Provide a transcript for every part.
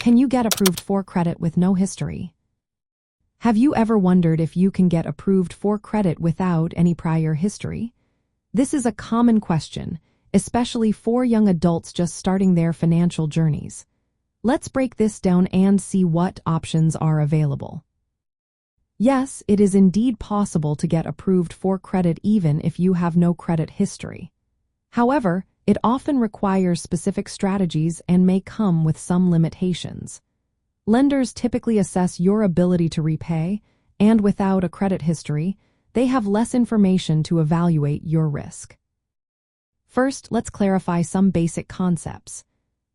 Can you get approved for credit with no history? Have you ever wondered if you can get approved for credit without any prior history? This is a common question, especially for young adults just starting their financial journeys. Let's break this down and see what options are available. Yes, it is indeed possible to get approved for credit even if you have no credit history. However, it often requires specific strategies and may come with some limitations. Lenders typically assess your ability to repay, and without a credit history, they have less information to evaluate your risk. First, let's clarify some basic concepts.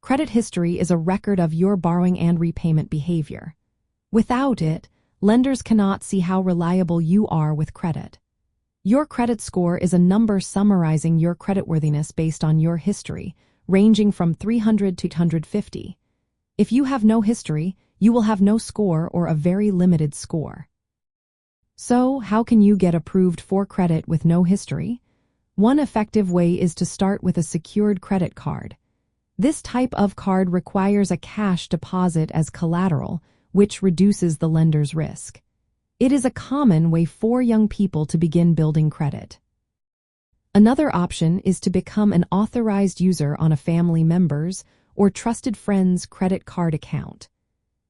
Credit history is a record of your borrowing and repayment behavior. Without it, lenders cannot see how reliable you are with credit. Your credit score is a number summarizing your creditworthiness based on your history, ranging from 300 to 850. If you have no history, you will have no score or a very limited score. So, how can you get approved for credit with no history? One effective way is to start with a secured credit card. This type of card requires a cash deposit as collateral, which reduces the lender's risk. It is a common way for young people to begin building credit. Another option is to become an authorized user on a family member's or trusted friend's credit card account.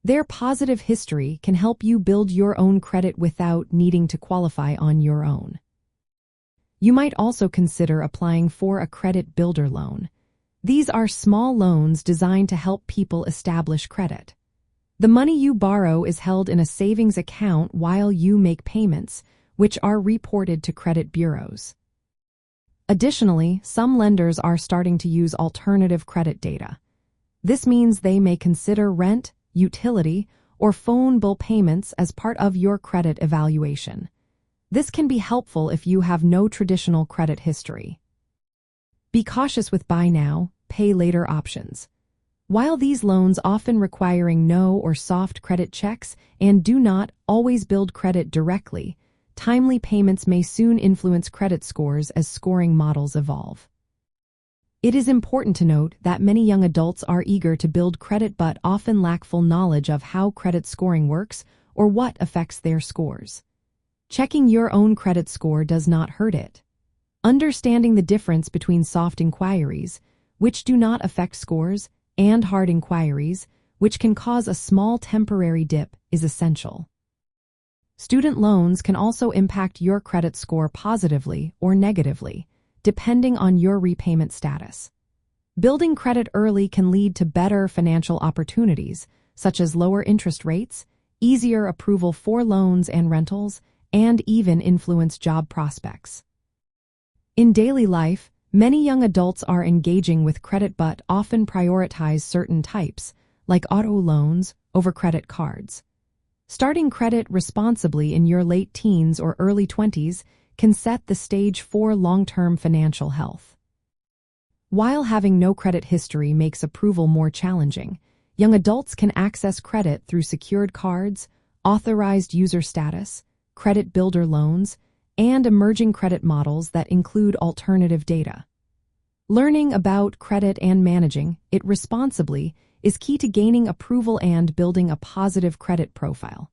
Their positive history can help you build your own credit without needing to qualify on your own. You might also consider applying for a credit builder loan. These are small loans designed to help people establish credit. The money you borrow is held in a savings account while you make payments, which are reported to credit bureaus. Additionally, some lenders are starting to use alternative credit data. This means they may consider rent, utility, or phone bill payments as part of your credit evaluation. This can be helpful if you have no traditional credit history. Be cautious with buy now, pay later options. While these loans often requiring no or soft credit checks and do not always build credit directly, timely payments may soon influence credit scores as scoring models evolve. It is important to note that many young adults are eager to build credit but often lack full knowledge of how credit scoring works or what affects their scores. Checking your own credit score does not hurt it. Understanding the difference between soft inquiries, which do not affect scores, and hard inquiries, which can cause a small temporary dip, is essential. Student loans can also impact your credit score positively or negatively, depending on your repayment status. Building credit early can lead to better financial opportunities, such as lower interest rates, easier approval for loans and rentals, and even influence job prospects. In daily life, many young adults are engaging with credit but often prioritize certain types, like auto loans, over credit cards. Starting credit responsibly in your late teens or early 20s can set the stage for long-term financial health. While having no credit history makes approval more challenging, young adults can access credit through secured cards, authorized user status, credit builder loans, and emerging credit models that include alternative data. Learning about credit and managing it responsibly is key to gaining approval and building a positive credit profile.